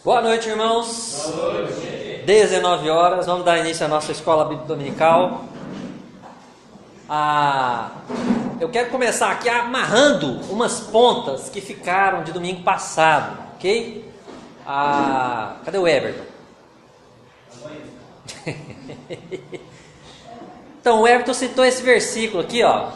Boa noite, irmãos. Boa noite. 19 horas, vamos dar início à nossa escola bíblica dominical. Eu quero começar aqui amarrando umas pontas que ficaram de domingo passado, ok? Cadê o Everton? Então, o Everton citou esse versículo aqui, ó.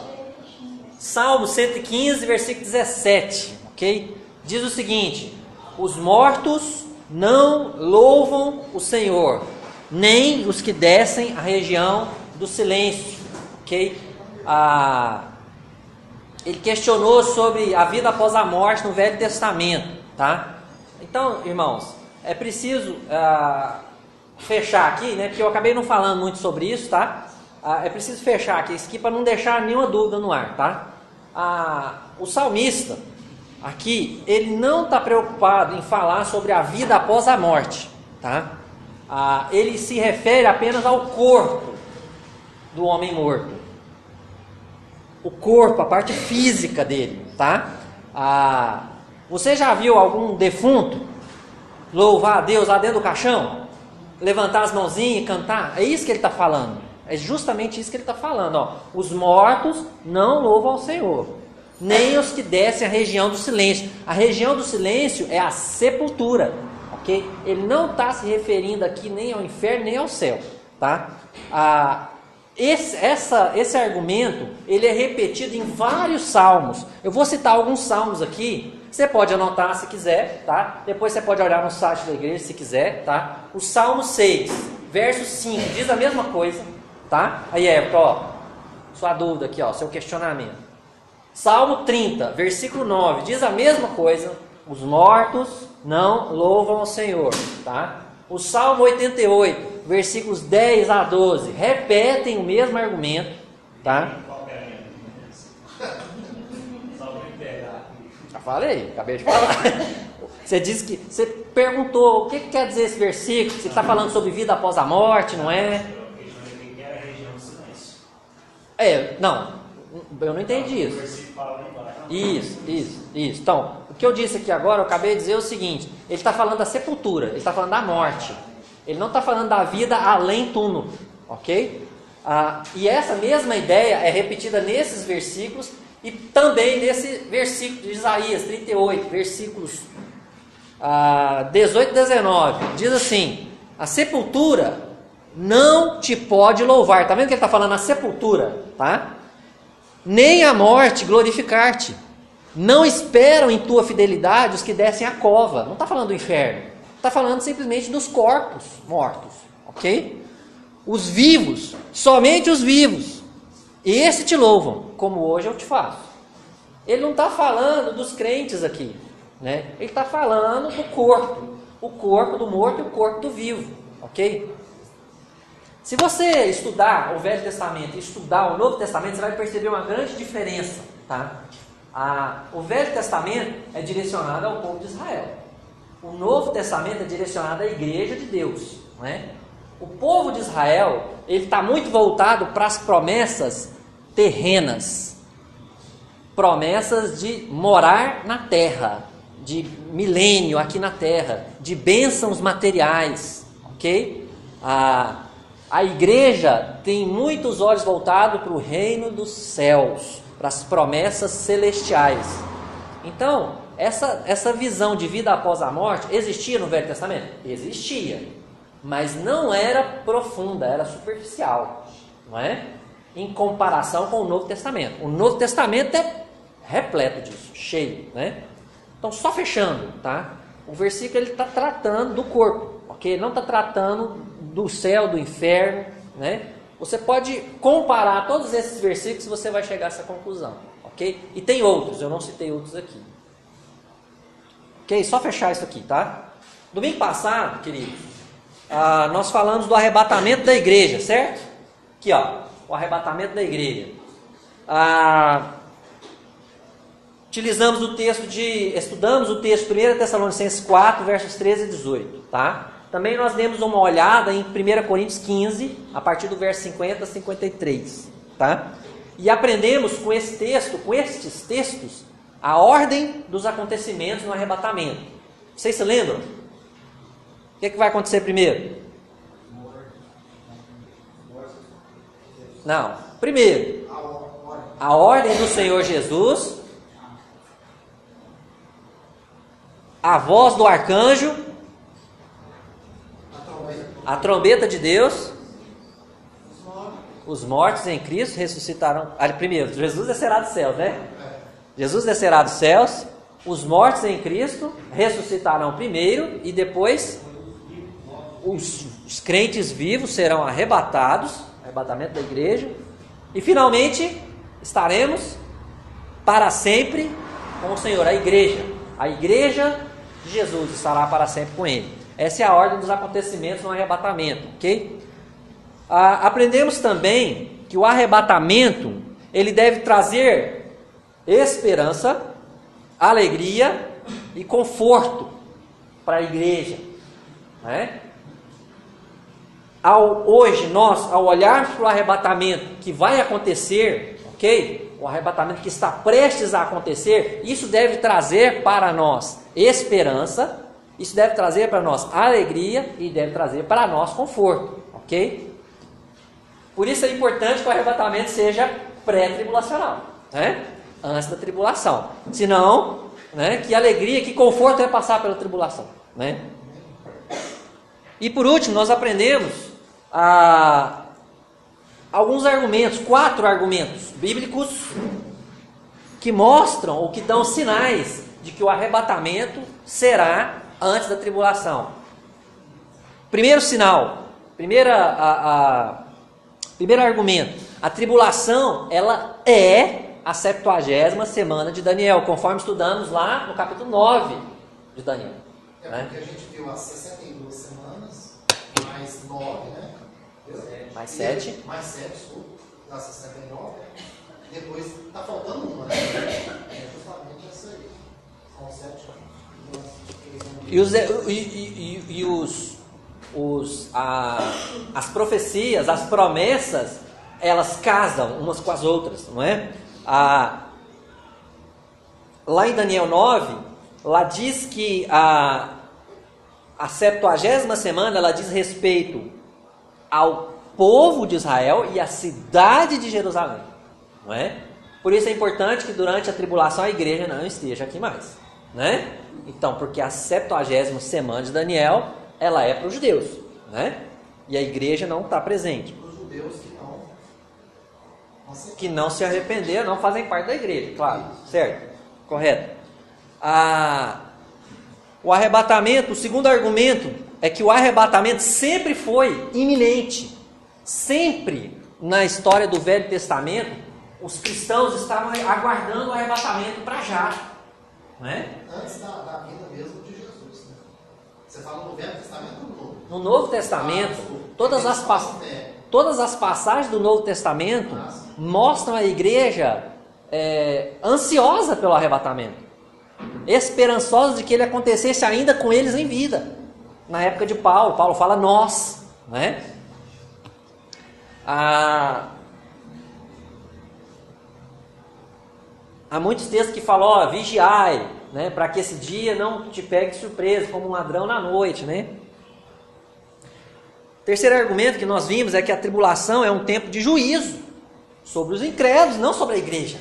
Salmo 115, versículo 17, ok? Diz o seguinte: os mortos não louvam o Senhor, nem os que descem a região do silêncio, ok? Ele questionou sobre a vida após a morte no Velho Testamento, tá? Então, irmãos, é preciso fechar aqui, né? Porque eu acabei não falando muito sobre isso, tá? É preciso fechar aqui isso aqui para não deixar nenhuma dúvida no ar, tá? O salmista aqui, ele não está preocupado em falar sobre a vida após a morte, tá? Ele se refere apenas ao corpo do homem morto, o corpo, a parte física dele, tá? Você já viu algum defunto louvar a Deus lá dentro do caixão? Levantar as mãozinhas e cantar? É isso que ele está falando. É justamente isso que ele está falando, ó. Os mortos não louvam ao Senhor, nem os que descem a região do silêncio. A região do silêncio é a sepultura, ok? Ele não está se referindo aqui nem ao inferno nem ao céu, tá? Esse argumento, ele é repetido em vários salmos. Eu vou citar alguns salmos aqui. Você pode anotar se quiser, tá? Depois você pode olhar no site da igreja se quiser, tá? O Salmo 6, verso 5, diz a mesma coisa, tá? Aí, Everton, ó, sua dúvida aqui, ó, seu questionamento. Salmo 30, versículo 9, diz a mesma coisa: os mortos não louvam ao Senhor, tá? O Salmo 88, versículos 10 a 12, repetem o mesmo argumento, tá? Já falei, acabei de falar. Você perguntou o que quer dizer esse versículo, você está falando sobre vida após a morte, não é? Não, eu não entendi isso. Isso. Então, o que eu disse aqui agora, eu acabei de dizer o seguinte: ele está falando da sepultura, ele está falando da morte, ele não está falando da vida além túmulo, ok? E essa mesma ideia é repetida nesses versículos e também nesse versículo de Isaías 38, versículos 18 e 19, diz assim: a sepultura não te pode louvar. Está vendo que ele está falando a sepultura, tá? Nem a morte glorificar-te. Não esperam em tua fidelidade os que descem a cova. Não está falando do inferno. Está falando simplesmente dos corpos mortos, ok? Os vivos, somente os vivos, esse te louvam, como hoje eu te faço. Ele não está falando dos crentes aqui, né? Ele está falando do corpo. O corpo do morto e o corpo do vivo, ok? Se você estudar o Velho Testamento e estudar o Novo Testamento, você vai perceber uma grande diferença, tá? O Velho Testamento é direcionado ao povo de Israel. O Novo Testamento é direcionado à igreja de Deus, não é? O povo de Israel, ele está muito voltado para as promessas terrenas, promessas de morar na terra, de milênio aqui na terra, de bênçãos materiais, ok? A igreja tem muitos olhos voltados para o reino dos céus, para as promessas celestiais. Então, essa visão de vida após a morte existia no Velho Testamento? Existia, mas não era profunda, era superficial, não é? Em comparação com o Novo Testamento. O Novo Testamento é repleto disso, cheio, né? Então, só fechando, tá? O versículo ele está tratando do corpo, ok? Ele não está tratando do céu, do inferno, né? Você pode comparar todos esses versículos e você vai chegar a essa conclusão, ok? E tem outros, eu não citei outros aqui. Ok? Só fechar isso aqui, tá? Domingo passado, queridos, nós falamos do arrebatamento da igreja, certo? Aqui, ó, o arrebatamento da igreja. Estudamos o texto 1 Tessalonicenses 4, versos 13 e 18, tá? Também nós demos uma olhada em 1 Coríntios 15, a partir do verso 50 a 53, tá? E aprendemos com esses textos, a ordem dos acontecimentos no arrebatamento. Vocês se lembram? O que vai acontecer primeiro? Não. Primeiro, a ordem do Senhor Jesus, a voz do arcanjo, a trombeta de Deus, os mortos em Cristo ressuscitarão. Primeiro, Jesus descerá dos céus, né? Jesus descerá dos céus, os mortos em Cristo ressuscitarão primeiro e depois os crentes vivos serão arrebatados, arrebatamento da igreja, e finalmente estaremos para sempre com o Senhor, a igreja de Jesus estará para sempre com Ele. Essa é a ordem dos acontecimentos no arrebatamento, ok? Aprendemos também que o arrebatamento, ele deve trazer esperança, alegria e conforto para a igreja, né? Hoje nós, ao olharmos para o arrebatamento que vai acontecer, ok? O arrebatamento que está prestes a acontecer, isso deve trazer para nós esperança, isso deve trazer para nós alegria e deve trazer para nós conforto, ok? Por isso é importante que o arrebatamento seja pré-tribulacional, né? Antes da tribulação. Senão, né, que alegria, que conforto é passar pela tribulação, né? E por último, nós aprendemos alguns argumentos, 4 argumentos bíblicos que mostram ou que dão sinais de que o arrebatamento será antes da tribulação. Primeiro sinal, primeiro argumento, a tribulação, ela é a 70ª semana de Daniel, conforme estudamos lá no capítulo 9 de Daniel. Porque a gente viu as 62 semanas, mais 9, né? Mais 7. Mais 7, das 69. Depois está faltando uma, né? É justamente essa aí. São 7. As profecias, as promessas, elas casam umas com as outras, não é? Lá em Daniel 9, lá diz que a 70ª semana, ela diz respeito ao povo de Israel e à cidade de Jerusalém, não é? Por isso é importante que durante a tribulação a igreja não esteja aqui mais, né? Então, porque a 70ª semana de Daniel, ela é para os judeus, né? E a igreja não está presente. Para os judeus que não se arrependeram, não fazem parte da igreja, claro, certo? Correto. O arrebatamento, o segundo argumento é que o arrebatamento sempre foi iminente. Sempre na história do Velho Testamento, os cristãos estavam aguardando o arrebatamento para já, não é? Antes da vinda mesmo de Jesus, né? Você fala no Velho Testamento ou no Novo? No Novo Testamento, todas as passagens do Novo Testamento mostram a igreja ansiosa pelo arrebatamento, esperançosa de que ele acontecesse ainda com eles em vida. Na época de Paulo fala nós, né? Há muitos textos que falam, vigiai, né, para que esse dia não te pegue de surpresa, como um ladrão na noite, né? Terceiro argumento que nós vimos é que a tribulação é um tempo de juízo sobre os incrédulos, não sobre a igreja.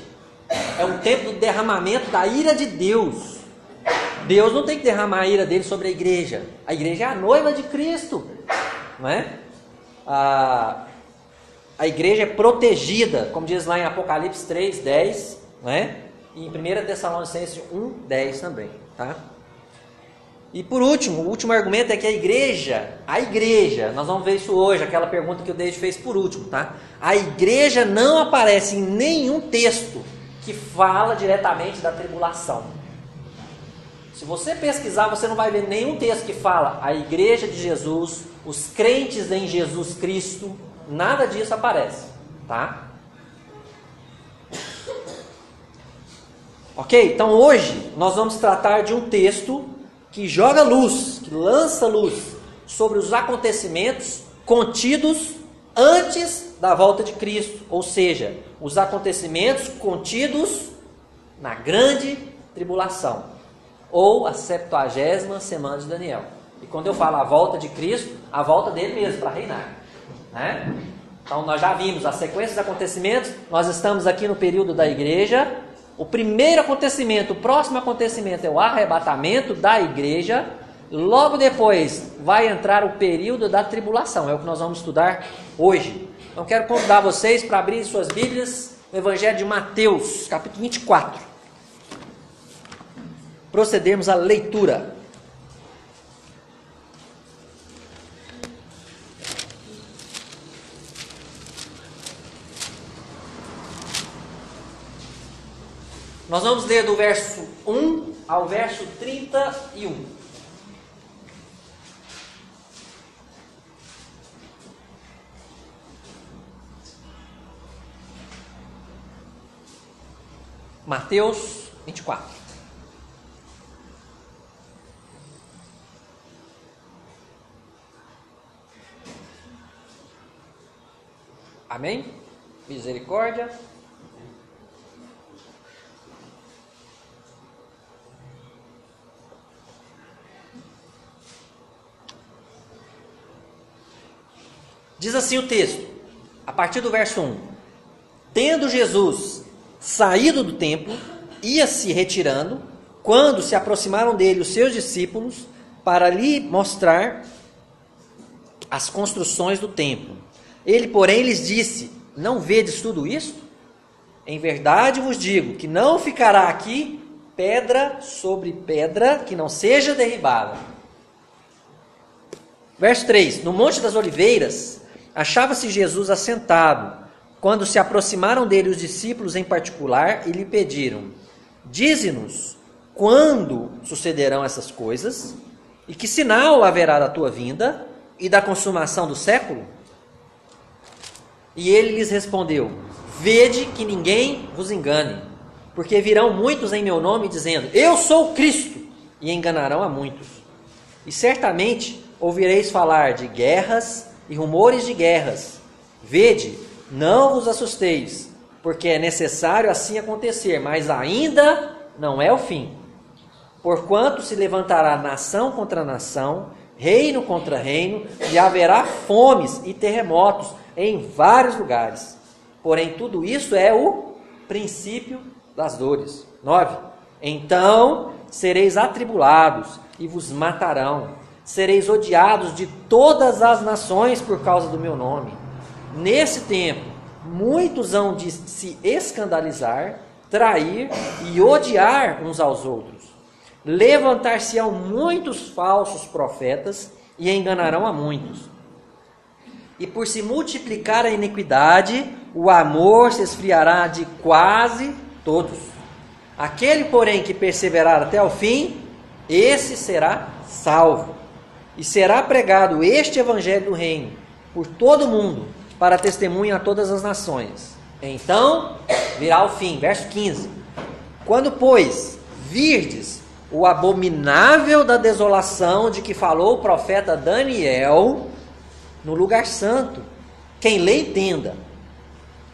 É um tempo do derramamento da ira de Deus. Deus não tem que derramar a ira dele sobre a igreja. A igreja é a noiva de Cristo, não é? A igreja é protegida, como diz lá em Apocalipse 3:10, não é? E em 1 Tessalonicenses 1:10 também, tá? E por último, o último argumento é que a igreja, nós vamos ver isso hoje, aquela pergunta que o David fez por último, tá? A igreja não aparece em nenhum texto que fala diretamente da tribulação. Se você pesquisar, você não vai ver nenhum texto que fala a igreja de Jesus, os crentes em Jesus Cristo, nada disso aparece, tá? Ok? Então hoje nós vamos tratar de um texto que joga luz, que lança luz sobre os acontecimentos contidos antes da volta de Cristo, ou seja, os acontecimentos contidos na grande tribulação, ou a 70ª semana de Daniel, E quando eu falo a volta de Cristo, a volta dele mesmo para reinar, né? Então nós já vimos a sequência dos acontecimentos. Nós estamos aqui no período da igreja. O primeiro acontecimento, o próximo acontecimento é o arrebatamento da igreja. Logo depois vai entrar o período da tribulação. É o que nós vamos estudar hoje. Então quero convidar vocês para abrir suas Bíblias no Evangelho de Mateus, capítulo 24. Procedermos à leitura. Nós vamos ler do verso 1 ao verso 31. Mateus 24. Amém? Misericórdia. Diz assim o texto, a partir do verso 1. Tendo Jesus saído do templo, ia se retirando, quando se aproximaram dele os seus discípulos, para lhe mostrar as construções do templo. Ele, porém, lhes disse, não vedes tudo isto? Em verdade vos digo, que não ficará aqui pedra sobre pedra, que não seja derribada. Verso 3, no Monte das Oliveiras, achava-se Jesus assentado, quando se aproximaram dele os discípulos em particular e lhe pediram, dize-nos, quando sucederão essas coisas, e que sinal haverá da tua vinda e da consumação do século? E ele lhes respondeu, vede que ninguém vos engane, porque virão muitos em meu nome dizendo, eu sou Cristo, e enganarão a muitos. E certamente ouvireis falar de guerras e rumores de guerras. Vede, não vos assusteis, porque é necessário assim acontecer, mas ainda não é o fim. Porquanto se levantará nação contra nação, reino contra reino, e haverá fomes e terremotos em vários lugares. Porém, tudo isso é o princípio das dores. 9. Então sereis atribulados e vos matarão. Sereis odiados de todas as nações por causa do meu nome. Nesse tempo, muitos hão de se escandalizar, trair e odiar uns aos outros. Levantar-se-ão muitos falsos profetas e enganarão a muitos. E por se multiplicar a iniquidade, o amor se esfriará de quase todos. Aquele, porém, que perseverar até o fim, esse será salvo. E será pregado este evangelho do reino por todo o mundo, para testemunha a todas as nações. Então virá o fim. Verso 15. Quando, pois, virdes o abominável da desolação de que falou o profeta Daniel no lugar santo, quem lê entenda.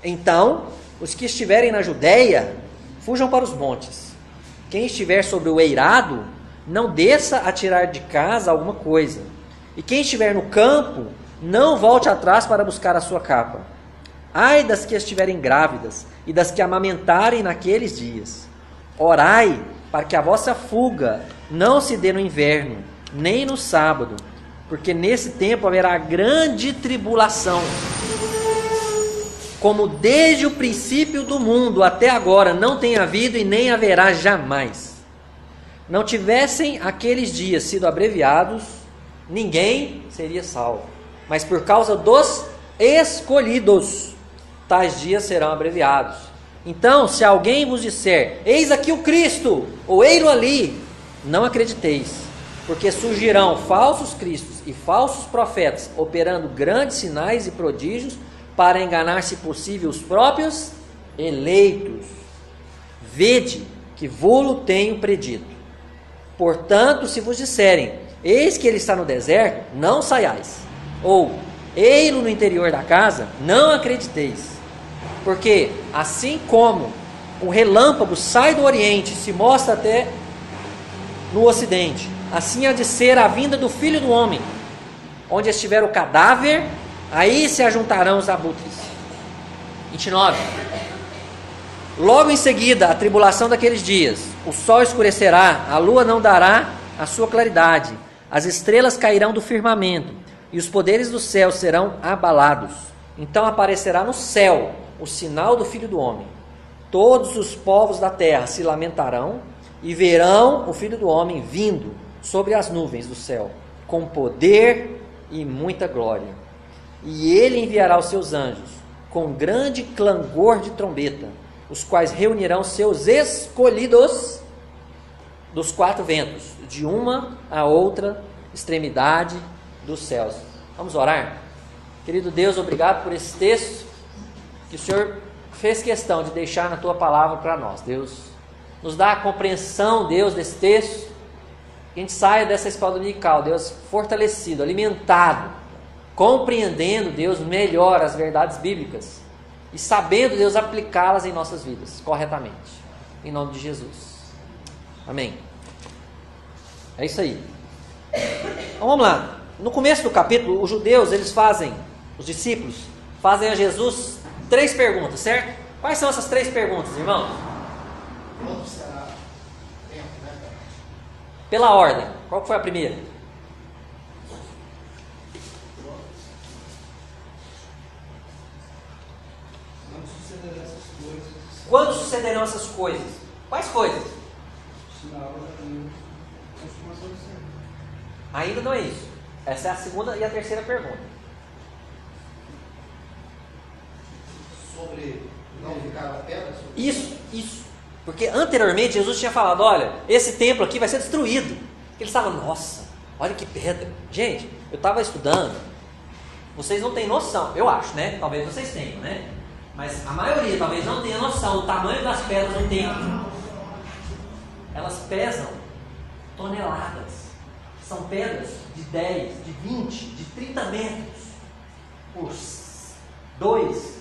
Então, os que estiverem na Judéia, fujam para os montes. Quem estiver sobre o eirado, não desça a tirar de casa alguma coisa. E quem estiver no campo, não volte atrás para buscar a sua capa. Ai das que estiverem grávidas e das que amamentarem naqueles dias. Orai para que a vossa fuga não se dê no inverno, nem no sábado, porque nesse tempo haverá grande tribulação, como desde o princípio do mundo até agora não tem havido e nem haverá jamais. Não tivessem aqueles dias sido abreviados, ninguém seria salvo. Mas por causa dos escolhidos, tais dias serão abreviados. Então, se alguém vos disser, eis aqui o Cristo, ou ei-lo ali, não acrediteis, porque surgirão falsos cristos e falsos profetas, operando grandes sinais e prodígios, para enganar, se possível, os próprios eleitos. Vede que vô-lo tenho predito. Portanto, se vos disserem, eis que ele está no deserto, não saiais. Ou, ei-lo no interior da casa, não acrediteis. Porque, assim como o relâmpago sai do oriente e se mostra até no ocidente, assim há de ser a vinda do Filho do Homem. Onde estiver o cadáver, aí se ajuntarão os abutres. 29. Logo em seguida, a tribulação daqueles dias, o sol escurecerá, a lua não dará a sua claridade, as estrelas cairão do firmamento, e os poderes do céu serão abalados. Então aparecerá no céu o sinal do Filho do Homem. Todos os povos da terra se lamentarão e verão o Filho do Homem vindo sobre as nuvens do céu, com poder e muita glória. E ele enviará os seus anjos com grande clangor de trombeta, os quais reunirão seus escolhidos dos quatro ventos, de uma a outra extremidade dos céus. Vamos orar? Querido Deus, obrigado por esse texto que o Senhor fez questão de deixar na Tua palavra para nós. Deus, nos dá a compreensão, Deus, desse texto, que a gente saia dessa escola dominical, Deus, fortalecido, alimentado, compreendendo, Deus, melhor as verdades bíblicas e sabendo, Deus, aplicá-las em nossas vidas corretamente. Em nome de Jesus. Amém. É isso aí. Então vamos lá. No começo do capítulo, os judeus, os discípulos, fazem a Jesus 3 perguntas, certo? Quais são essas 3 perguntas, irmãos? Quando será tempo, né? Pela ordem. Qual foi a primeira? Quando sucederão essas coisas? Quais coisas? Ainda não é isso. Essa é a segunda e a terceira pergunta. Sobre não ficar a pedra? Isso. Porque anteriormente Jesus tinha falado, olha, esse templo aqui vai ser destruído. Eles estavam, nossa, olha que pedra. Gente, eu estava estudando, vocês não têm noção, eu acho, né? Talvez vocês tenham, né? Mas a maioria talvez não tenha noção do tamanho das pedras no templo. Elas pesam toneladas. São pedras de 10, de 20, de 30 metros por 2,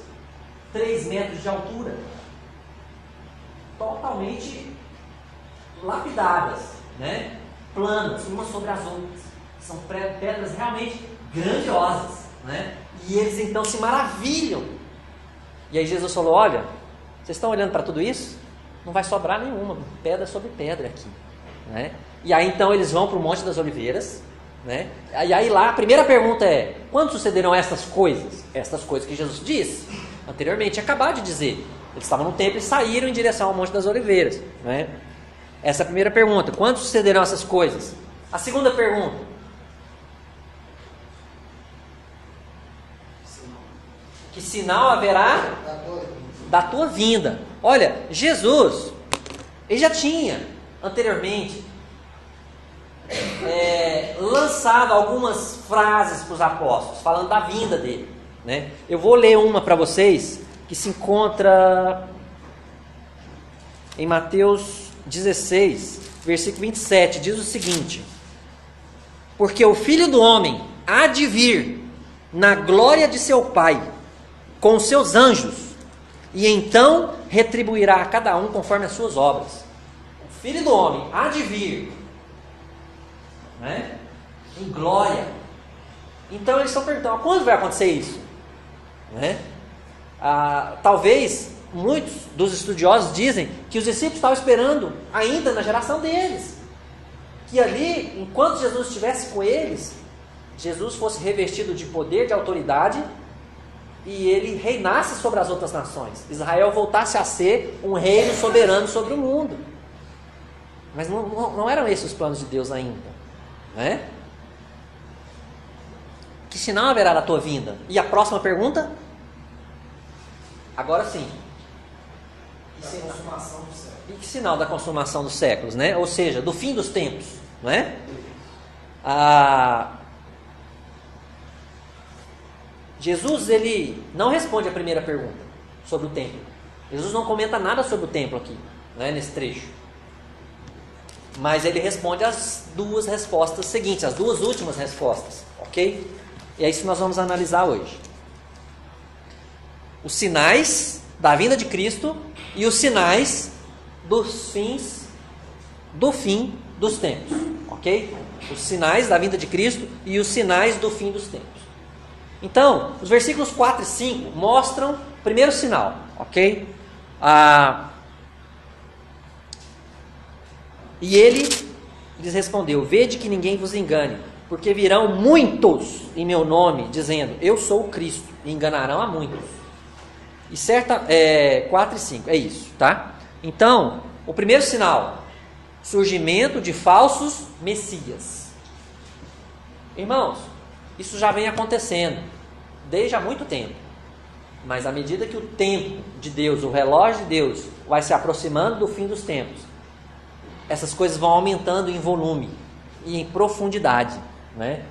3 metros de altura. Totalmente lapidadas, né? Planas, umas sobre as outras. São pedras realmente grandiosas, né? E eles então se maravilham. E aí Jesus falou, olha, vocês estão olhando para tudo isso? Não vai sobrar nenhuma, pedra sobre pedra aqui, né? E aí então eles vão para o Monte das Oliveiras, né? E aí lá a primeira pergunta é, quando sucederão essas coisas? Essas coisas que Jesus disse anteriormente, acabado de dizer. Eles estavam no templo e saíram em direção ao Monte das Oliveiras, né? Essa é a primeira pergunta, quando sucederão essas coisas? A segunda pergunta, que sinal haverá da tua vinda? Olha, Jesus, ele já tinha anteriormente lançado algumas frases para os apóstolos, falando da vinda dele, né? Eu vou ler uma para vocês, que se encontra em Mateus 16, versículo 27, diz o seguinte, porque o Filho do Homem há de vir na glória de seu Pai, com os seus anjos, e então retribuirá a cada um conforme as suas obras. O Filho do Homem há de vir, né, em glória. Então eles estão perguntando, quando vai acontecer isso? Né? Talvez muitos dos estudiosos dizem que os discípulos estavam esperando ainda na geração deles, que ali, enquanto Jesus estivesse com eles, Jesus fosse revestido de poder, de autoridade, e ele reinasse sobre as outras nações. Israel voltasse a ser um reino soberano sobre o mundo. Mas não eram esses os planos de Deus ainda, né? Que sinal haverá da tua vinda? E a próxima pergunta? Agora sim. E que sinal da consumação dos séculos, né? Ou seja, do fim dos tempos, não é? Jesus, ele não responde a primeira pergunta sobre o templo. Jesus não comenta nada sobre o templo aqui, né, nesse trecho. Mas ele responde as duas respostas seguintes, as duas últimas respostas, ok? E é isso que nós vamos analisar hoje. Os sinais da vinda de Cristo e os sinais dos fins do fim dos tempos, ok? Os sinais da vinda de Cristo e os sinais do fim dos tempos. Então, os versículos 4 e 5 mostram o primeiro sinal, ok? E ele lhes respondeu: vede que ninguém vos engane, porque virão muitos em meu nome, dizendo, eu sou o Cristo, e enganarão a muitos. E 4 e 5, é isso, tá? Então, o primeiro sinal, surgimento de falsos messias. Irmãos, isso já vem acontecendo desde há muito tempo. Mas à medida que o tempo de Deus, o relógio de Deus, vai se aproximando do fim dos tempos, essas coisas vão aumentando em volume e em profundidade, né?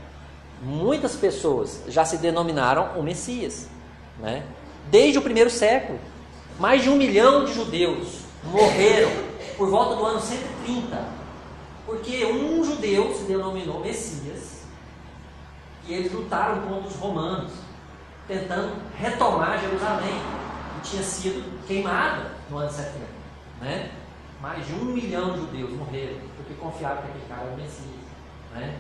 Muitas pessoas já se denominaram o Messias, né? Desde o primeiro século, mais de 1 milhão de judeus morreram por volta do ano 130, porque um judeu se denominou Messias e eles lutaram contra os romanos, tentando retomar Jerusalém, que tinha sido queimada no ano 70, né? Mais de 1 milhão de judeus morreram porque confiaram que aquele cara era o Messias, né?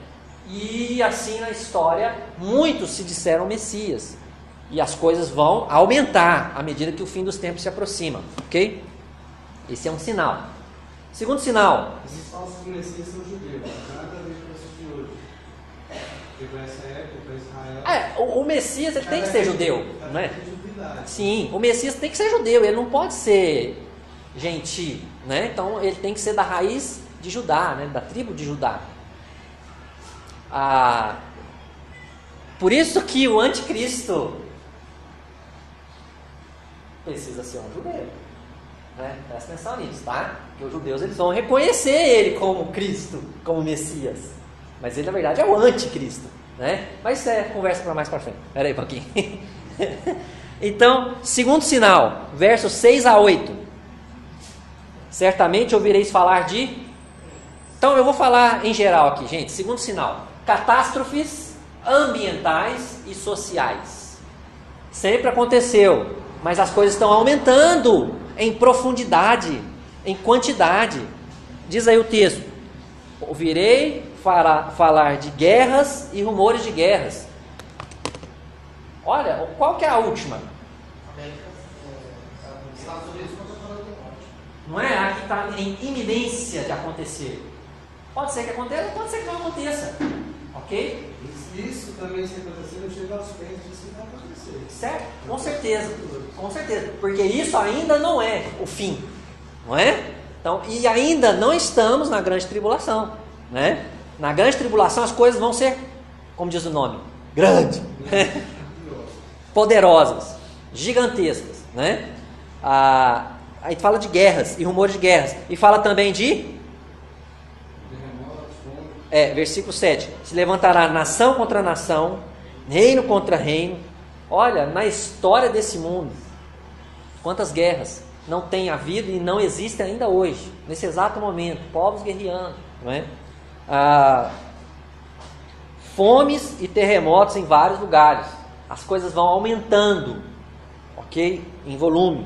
E assim na história, muitos se disseram Messias. E as coisas vão aumentar à medida que o fim dos tempos se aproxima, ok? Esse é um sinal. Segundo sinal. Esses falsos messias são judeus, nada a ver com esses de hoje. Porque para essa época, Israel... O Messias ele tem que ser judeu, não é? Sim, o Messias tem que ser judeu, ele não pode ser gentio, né? Então ele tem que ser da raiz de Judá, né? Da tribo de Judá. Por isso que o anticristo precisa ser um judeu, né? Presta atenção nisso, tá? Porque os judeus eles vão reconhecer ele como Cristo, como Messias, mas ele na verdade é o anticristo, né? Mas isso é conversa para mais para frente. Espera aí um pouquinho. Então, segundo sinal, versos 6 a 8. Certamente ouvireis falar de... Então eu vou falar em geral aqui, gente. Segundo sinal, catástrofes ambientais e sociais. Sempre aconteceu, mas as coisas estão aumentando em profundidade, em quantidade. Diz aí o texto: ouvirei falar de guerras e rumores de guerras. Olha, qual que é a última? Estados Unidos contra a Coreia do Norte. Não é? A que está em iminência de acontecer. Pode ser que aconteça, pode ser que não aconteça. Ok? Isso também, se acontecer, não chega aos pés disso que vai acontecer. Certo? Com certeza. Com certeza. Porque isso ainda não é o fim. Não é? Então, e ainda não estamos na grande tribulação. Né? Na grande tribulação as coisas vão ser, como diz o nome, grande. Poderosas. Gigantescas. Né? Aí fala de guerras e rumores de guerras. E fala também de... versículo 7. Se levantará nação contra nação, reino contra reino. Olha, na história desse mundo, quantas guerras não tem havido e não existem ainda hoje, nesse exato momento, povos guerreando, não é? Fomes e terremotos em vários lugares. As coisas vão aumentando, ok? Em volume.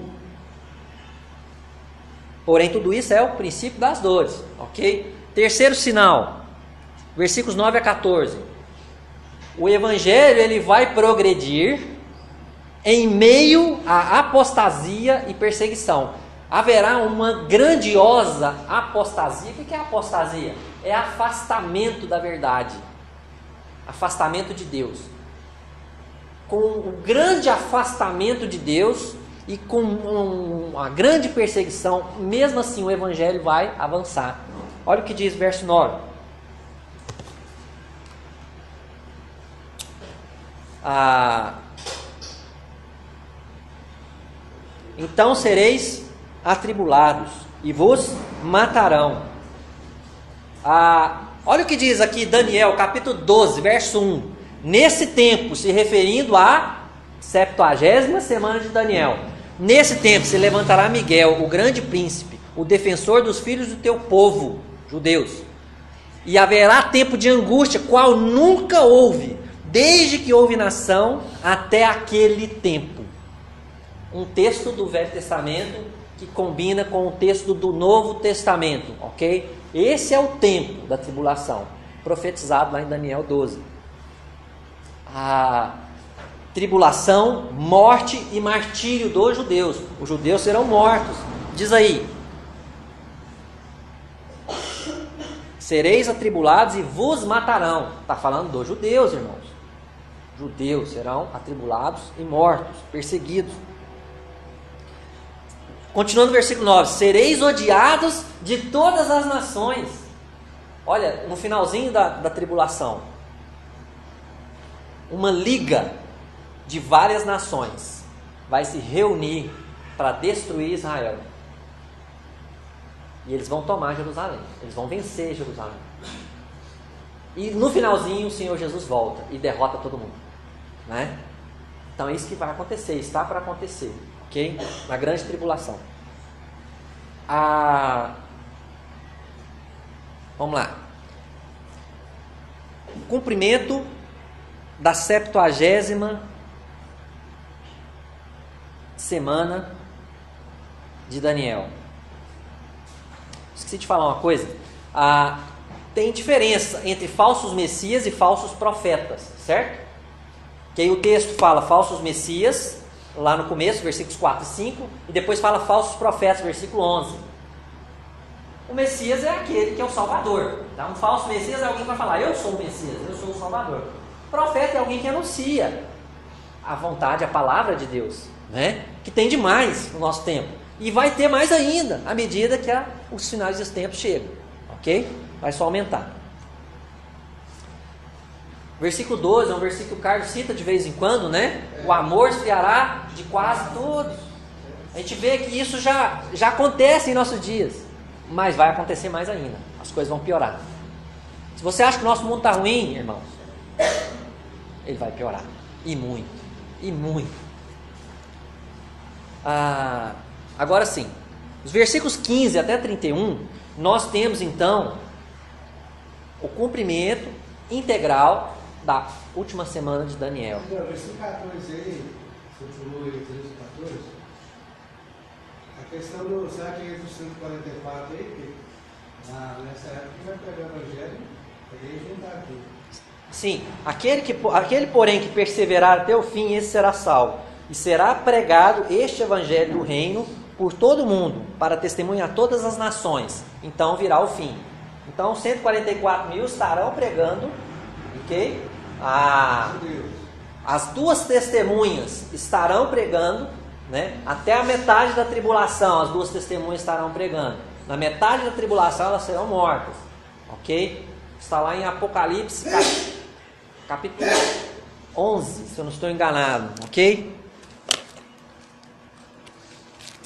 Porém, tudo isso é o princípio das dores, ok? Terceiro sinal, versículos 9 a 14. O evangelho ele vai progredir em meio à apostasia e perseguição. Haverá uma grandiosa apostasia. O que é apostasia? É afastamento da verdade, afastamento de Deus. Com o grande afastamento de Deus e com uma grande perseguição, mesmo assim o evangelho vai avançar. Olha o que diz verso 9. Então sereis atribulados e vos matarão. Olha o que diz aqui Daniel, capítulo 12, verso 1. Nesse tempo, se referindo à 70ª semana de Daniel. Nesse tempo se levantará Miguel, o grande príncipe, o defensor dos filhos do teu povo, judeus. E haverá tempo de angústia, qual nunca houve, desde que houve nação até aquele tempo. Um texto do Velho Testamento que combina com o texto do Novo Testamento, ok? Esse é o tempo da tribulação, profetizado lá em Daniel 12. A tribulação, morte e martírio dos judeus. Os judeus serão mortos. Diz aí: sereis atribulados e vos matarão. Está falando dos judeus, irmãos. Judeus serão atribulados e mortos, perseguidos. Continuando no versículo 9: sereis odiados de todas as nações. Olha, no finalzinho da tribulação, uma liga de várias nações vai se reunir para destruir Israel. E eles vão tomar Jerusalém. Eles vão vencer Jerusalém. E no finalzinho o Senhor Jesus volta e derrota todo mundo, né? Então é isso que vai acontecer, está para acontecer, ok? Na grande tribulação. Vamos lá. O cumprimento da 70ª semana de Daniel. Esqueci de falar uma coisa. Tem diferença entre falsos messias e falsos profetas, certo? Que aí o texto fala falsos messias, lá no começo, versículos 4 e 5, e depois fala falsos profetas, versículo 11. O Messias é aquele que é o Salvador. Tá? Um falso Messias é alguém que vai falar: eu sou o Messias, eu sou o Salvador. O profeta é alguém que anuncia a vontade, a palavra de Deus, né? Que tem demais no nosso tempo. E vai ter mais ainda, à medida que os finais dos tempos chegam. Ok? Vai só aumentar. Versículo 12 é um versículo que o Carlos cita de vez em quando, né? O amor esfriará de quase todos. A gente vê que isso já acontece em nossos dias. Mas vai acontecer mais ainda. As coisas vão piorar. Se você acha que o nosso mundo está ruim, irmãos, ele vai piorar. E muito. E muito. Agora sim. Os versículos 15 até 31, nós temos então o cumprimento integral da última semana de Daniel. O versículo 14 aí, você falou aí, 13 e 14. A questão do, será que entre os 144 aí, nessa época vai pegar o evangelho, ele juntar aqui. Sim, aquele porém que perseverar até o fim, esse será salvo. E será pregado este evangelho do reino por todo mundo, para testemunhar todas as nações. Então virá o fim. Então 144 mil estarão pregando, ok? As duas testemunhas estarão pregando, né? Até a metade da tribulação, as duas testemunhas estarão pregando. Na metade da tribulação elas serão mortas, ok? Está lá em Apocalipse, capítulo 11, se eu não estou enganado, ok?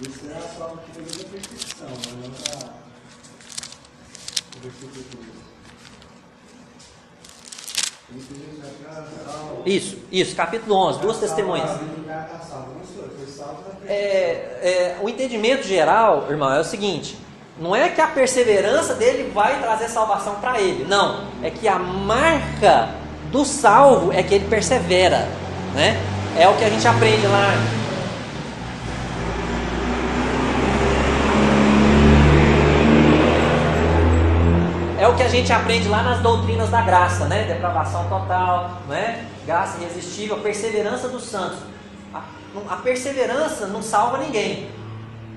Isso é a salva que teve da perseguição, mas não para o versículo 12. Isso, capítulo 11, duas testemunhas. O entendimento geral, irmão, é o seguinte: não é que a perseverança dele vai trazer salvação para ele, não, é que a marca do salvo é que ele persevera, né? É o que a gente aprende lá. É o que a gente aprende lá nas doutrinas da graça, né? Depravação total, né? Graça irresistível, perseverança dos santos. A perseverança não salva ninguém,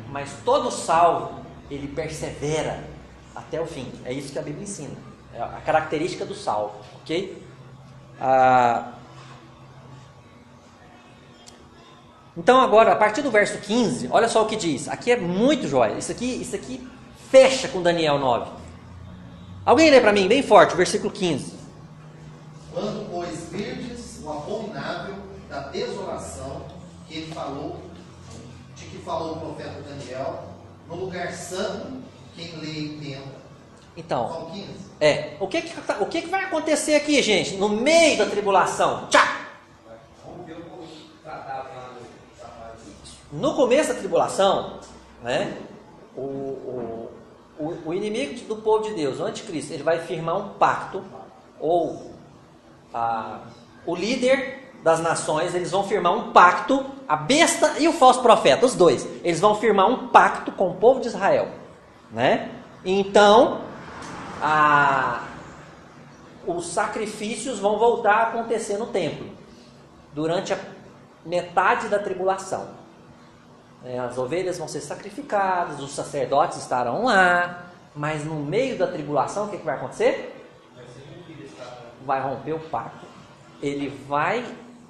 mas todo salvo, ele persevera até o fim. É isso que a Bíblia ensina. É a característica do salvo, ok? Então agora, a partir do verso 15, olha só o que diz. Aqui é muito jóia. Isso aqui fecha com Daniel 9. Alguém lê para mim bem forte o versículo 15. Quando, pois, virdes o abominável da desolação de que falou o profeta Daniel, no lugar santo, quem lê entenda. Então, o que vai acontecer aqui, gente? No meio da tribulação. No começo da tribulação, né? O inimigo do povo de Deus, o anticristo, ele vai firmar um pacto, ou o líder das nações, eles vão firmar um pacto, a besta e o falso profeta, os dois, eles vão firmar um pacto com o povo de Israel, né? Então, os sacrifícios vão voltar a acontecer no templo, durante a metade da tribulação. As ovelhas vão ser sacrificadas, os sacerdotes estarão lá, mas no meio da tribulação, o que vai acontecer? Vai romper o pacto. Ele vai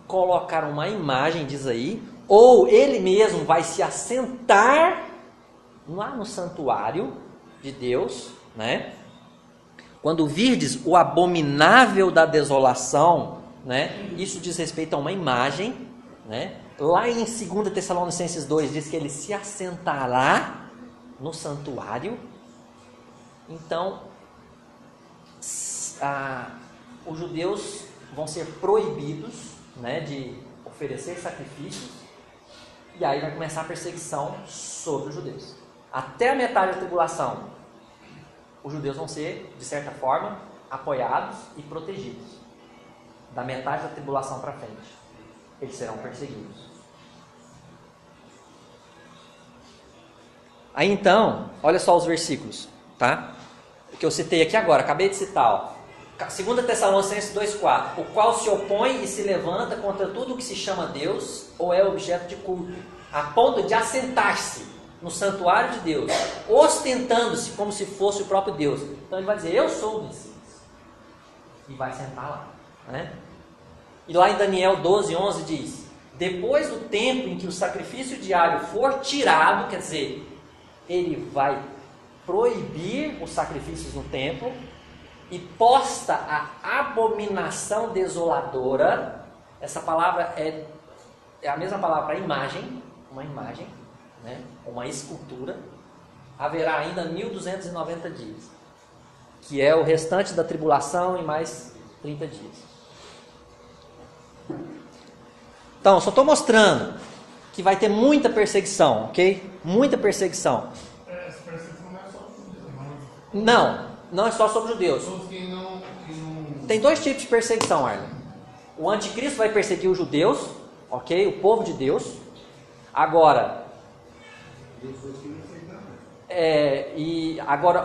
colocar uma imagem, diz aí, ou ele mesmo vai se assentar lá no santuário de Deus, né? Quando virdes o abominável da desolação, né? Isso diz respeito a uma imagem, né? Lá em 2 Tessalonicenses 2 diz que ele se assentará no santuário. Então, os judeus vão ser proibidos, né, de oferecer sacrifícios, e aí vai começar a perseguição sobre os judeus. Até a metade da tribulação, os judeus vão ser, de certa forma, apoiados e protegidos. Da metade da tribulação para frente, eles serão perseguidos. Aí então, olha só os versículos, tá? Que eu citei aqui agora, acabei de citar, ó. 2 Tessalonicenses 2,4: o qual se opõe e se levanta contra tudo o que se chama Deus ou é objeto de culto, a ponto de assentar-se no santuário de Deus, ostentando-se como se fosse o próprio Deus. Então ele vai dizer: eu sou o Messias, e vai sentar lá, né? E lá em Daniel 12:11 diz: depois do tempo em que o sacrifício diário for tirado, quer dizer, ele vai proibir os sacrifícios no templo, e posta a abominação desoladora. Essa palavra é a mesma palavra para imagem, uma imagem, né? Uma escultura. Haverá ainda 1290 dias, que é o restante da tribulação e mais 30 dias. Então, só estou mostrando que vai ter muita perseguição, ok? Muita perseguição. Essa perseguição não é só sobre os judeus. Não é só sobre os judeus. Tem dois tipos de perseguição, Arlen. O anticristo vai perseguir os judeus, ok? O povo de Deus. Agora,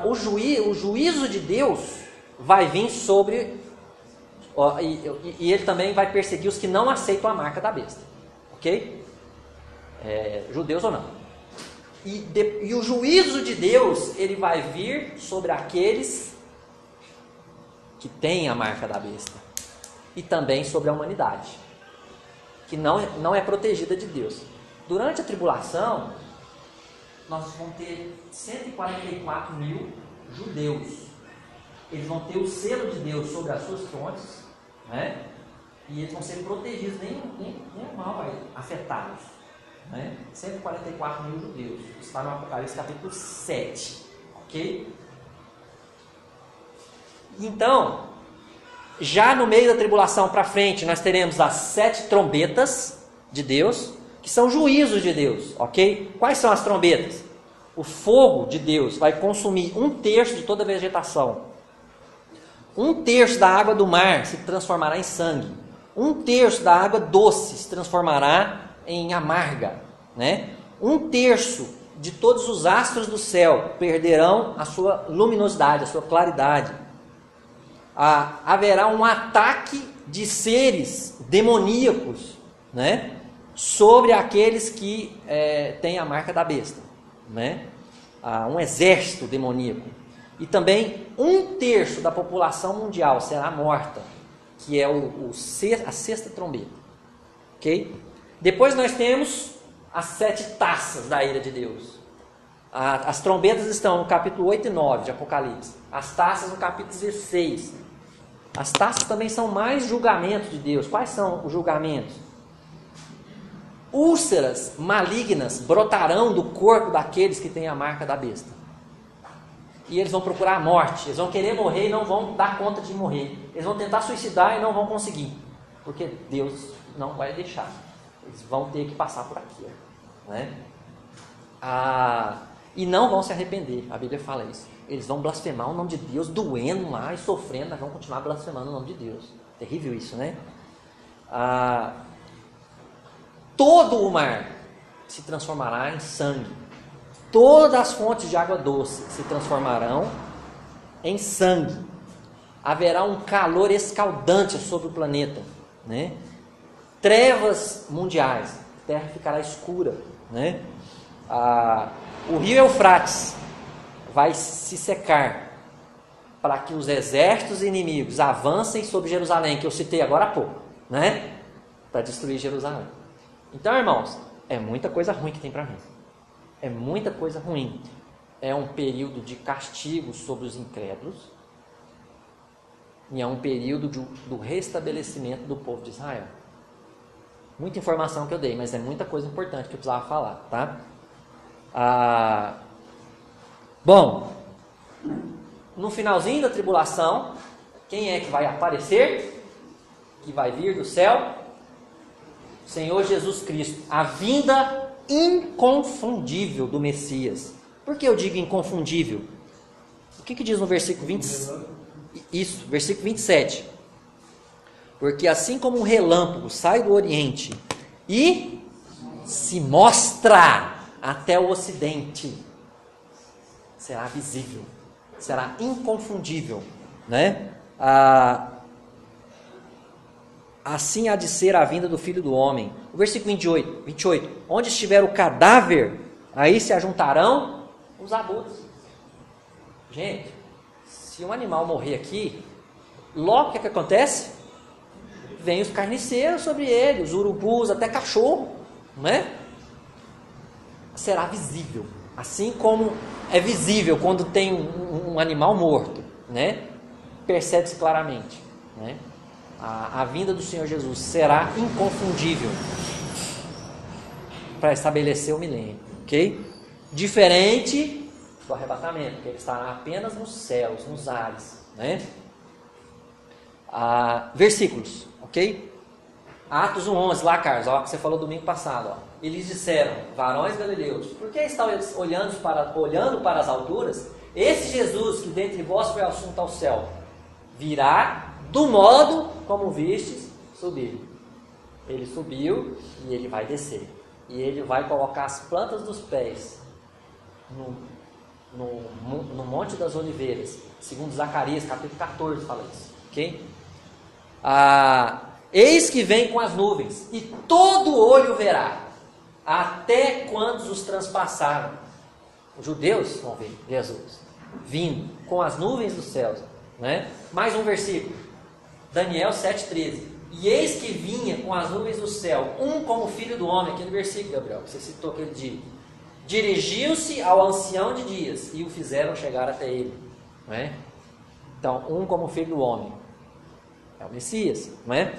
o juízo de Deus vai vir sobre, e ele também vai perseguir os que não aceitam a marca da besta, ok? Judeus ou não. E o juízo de Deus, ele vai vir sobre aqueles que têm a marca da besta, e também sobre a humanidade, que não é protegida de Deus. Durante a tribulação, nós vamos ter 144 mil judeus. Eles vão ter o selo de Deus sobre as suas frontes, né? E eles vão ser protegidos, nem o mal vai afetá-los, né? 144 mil judeus. Está no Apocalipse capítulo 7, ok? Então, já no meio da tribulação para frente, nós teremos as 7 trombetas de Deus, que são juízos de Deus, ok? Quais são as trombetas? O fogo de Deus vai consumir 1/3 de toda a vegetação. 1/3 da água do mar se transformará em sangue. 1/3 da água doce se transformará em amarga, né? 1/3 de todos os astros do céu perderão a sua luminosidade, a sua claridade. Haverá um ataque de seres demoníacos, né, sobre aqueles que têm a marca da besta, né? Um exército demoníaco. E também 1/3 da população mundial será morta, que é a sexta trombeta, ok? Depois nós temos as 7 taças da ira de Deus. As trombetas estão no capítulo 8 e 9 de Apocalipse. As taças no capítulo 16. As taças também são mais julgamentos de Deus. Quais são os julgamentos? Úlceras malignas brotarão do corpo daqueles que têm a marca da besta. E eles vão procurar a morte. Eles vão querer morrer e não vão dar conta de morrer. Eles vão tentar suicidar e não vão conseguir. Porque Deus não vai deixar. Eles vão ter que passar por aqui, né? E não vão se arrepender. A Bíblia fala isso. Eles vão blasfemar o nome de Deus, doendo lá e sofrendo, mas vão continuar blasfemando o nome de Deus. Terrível isso, né? Todo o mar se transformará em sangue. Todas as fontes de água doce se transformarão em sangue. Haverá um calor escaldante sobre o planeta, né? Trevas mundiais, a terra ficará escura, né? O rio Eufrates vai se secar para que os exércitos inimigos avancem sobre Jerusalém, que eu citei agora há pouco, né? Para destruir Jerusalém. Então, irmãos, é muita coisa ruim que tem para vir. É muita coisa ruim. É um período de castigo sobre os incrédulos e é um período do restabelecimento do povo de Israel. Muita informação que eu dei, mas é muita coisa importante que eu precisava falar, tá? Bom, no finalzinho da tribulação, quem é que vai aparecer? Que vai vir do céu? Senhor Jesus Cristo, a vinda inconfundível do Messias. Por que eu digo inconfundível? O que diz no versículo 20? Isso, versículo 27. Porque assim como um relâmpago sai do Oriente e se mostra até o Ocidente, será visível, será inconfundível, né? Assim há de ser a vinda do Filho do Homem. O versículo 28. Onde estiver o cadáver, aí se ajuntarão os abutres. Gente, se um animal morrer aqui, logo o que acontece? Vem os carniceiros sobre ele, os urubus, até cachorro, né? Será visível. Assim como é visível quando tem um animal morto, né? Percebe-se claramente, né? A vinda do Senhor Jesus será inconfundível para estabelecer o milênio, ok? Diferente do arrebatamento, que ele estará apenas nos céus, nos ares, né? Versículos, ok? Atos 1:11, lá, Carlos, ó, que você falou domingo passado, ó. Eles disseram, varões galileus, por que estão olhando para as alturas? Esse Jesus que dentre vós foi assunto ao céu, virá do modo como vistes subir. Ele subiu e ele vai descer. E ele vai colocar as plantas dos pés no Monte das Oliveiras. Segundo Zacarias, capítulo 14, fala isso. Ok? Eis que vem com as nuvens, e todo olho verá, até quantos os transpassaram. Os judeus vão ver Jesus vindo com as nuvens dos céus, né? Mais um versículo, Daniel 7,13. E eis que vinha com as nuvens do céu, um como filho do homem. Aquele versículo, Gabriel, que você citou aquele dia. Dirigiu-se ao ancião de dias e o fizeram chegar até ele, não é? Então, um como filho do homem é o Messias, não é?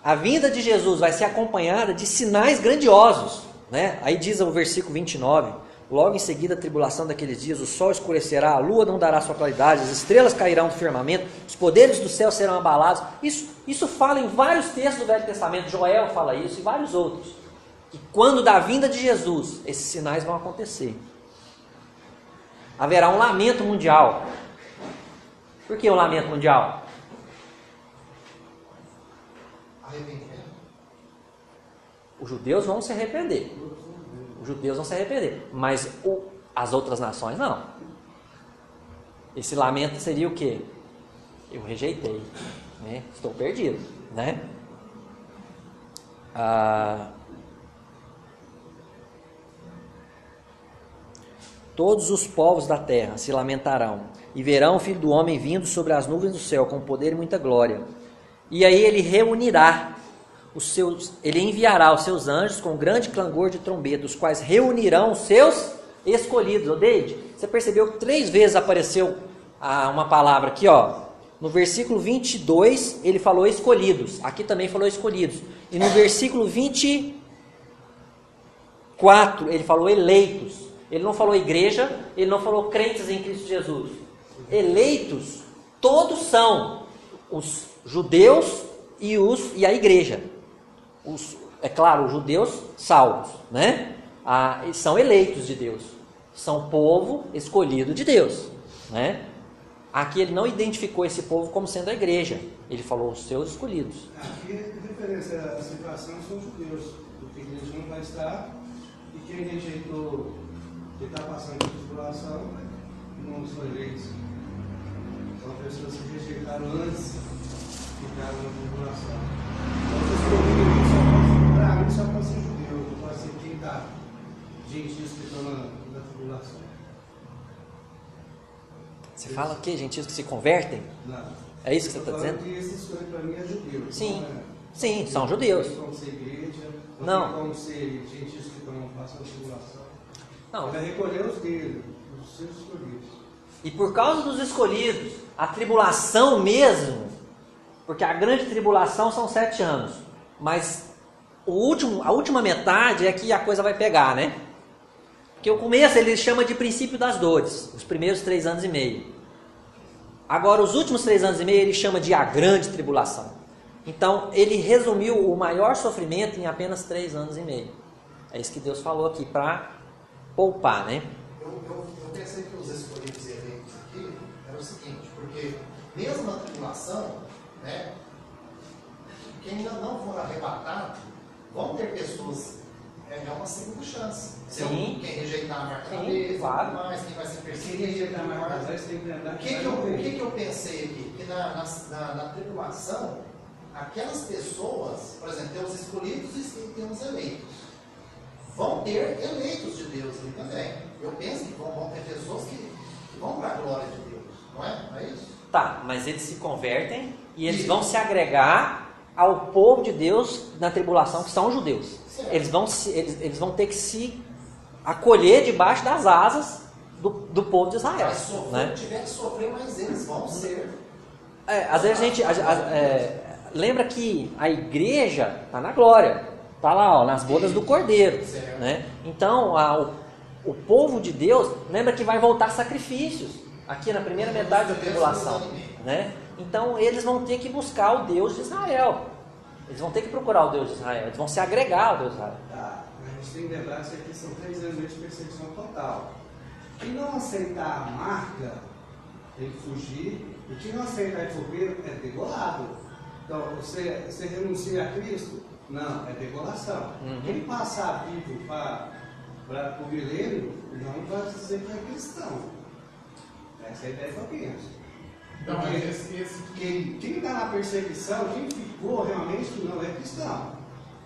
A vinda de Jesus vai ser acompanhada de sinais grandiosos, né? Aí diz o versículo 29, logo em seguida a tribulação daqueles dias, o sol escurecerá, a lua não dará sua claridade, as estrelas cairão do firmamento, os poderes do céu serão abalados. Isso fala em vários textos do Velho Testamento, Joel fala isso e vários outros. E quando da vinda de Jesus, esses sinais vão acontecer. Haverá um lamento mundial. Por que um lamento mundial? Arrependimento. Os judeus vão se arrepender. Os judeus vão se arrepender. Mas as outras nações não. Esse lamento seria o quê? Eu rejeitei. Né? Estou perdido. Né? Todos os povos da terra se lamentarão e verão o Filho do Homem vindo sobre as nuvens do céu com poder e muita glória. E aí ele reunirá ele enviará os seus anjos com grande clangor de trombeta, os quais reunirão os seus escolhidos. Odeide, você percebeu que 3 vezes apareceu uma palavra aqui, ó. No versículo 22 ele falou escolhidos, aqui também falou escolhidos. E no versículo 24 ele falou eleitos. Ele não falou igreja, ele não falou crentes em Cristo Jesus. Eleitos, todos são os judeus e a igreja. É claro, os judeus salvos, né? São eleitos de Deus. São povo escolhido de Deus, né? Aqui ele não identificou esse povo como sendo a igreja. Ele falou os seus escolhidos. Aqui a diferença da situação são os judeus, porque a igreja não vai estar, E quem rejeitou, que está passando por tribulação, não são eleitos. São pessoas que rejeitaram antes que ficaram na tribulação. Então, para mim, só pode ser judeu, não pode ser quem está gentios que estão na tribulação. Você fala o quê? Gentios que se convertem? Não. É isso que você está dizendo? Que esse escolho para mim é judeu. Sim. Não é, Sim, são judeus. Não tem como ser igreja, Não. tem como ser gentios que estão passando tribulação. Não. Ele vai recolher os dele, os seus escolhidos. E por causa dos escolhidos, a tribulação mesmo, porque a grande tribulação são 7 anos, mas a última metade é que a coisa vai pegar, né? Porque o começo ele chama de princípio das dores, os primeiros 3 anos e meio. Agora, os últimos 3 anos e meio ele chama de a grande tribulação. Então, ele resumiu o maior sofrimento em apenas 3 anos e meio. É isso que Deus falou aqui, para poupar, né? Eu pensei que os escolhidos e eleitos aqui era o seguinte, porque mesmo na tribulação, né, quem ainda não for arrebatado, vão ter pessoas, é uma segunda chance. Sim. Quem rejeitar a marca da Sim, besta, claro. mais, quem vai ser Quem perseguido. rejeitar a marca das tem que lembrar O que eu pensei aqui? Que na tribulação, aquelas pessoas, por exemplo, tem os escolhidos e tem os eleitos. Vão ter eleitos de Deus ali também. Eu penso que vão ter pessoas que vão para a glória de Deus, não é? Não é isso? Tá, mas eles se convertem e eles vão se agregar ao povo de Deus na tribulação, que são os judeus. Certo. Eles vão ter que se acolher debaixo das asas do povo de Israel. Mas sofrer, Né? tiver que sofrer, mas eles vão ser. Às vezes a gente lembra que a igreja está na glória, está lá, ó, nas bodas do Cordeiro. Certo. Né? Então, o povo de Deus, lembra que vai voltar sacrifícios aqui na primeira metade da tribulação. Né? Então, eles vão ter que buscar o Deus de Israel. Eles vão ter que procurar o Deus de Israel. Eles vão se agregar ao Deus de Israel. Tá, a gente tem que lembrar que isso aqui são 3 anos de perseguição total. Quem não aceitar a marca tem que fugir, e quem não aceitar a fogueiro é degolado. Então, você renuncia a Cristo? Não, é degolação. Uhum. Quem passar vivo para o milênio, não vai dizer que é cristão. Essa é a ideia que eu penso. Não, mas Quem está na perseguição, quem ficou realmente não é cristão.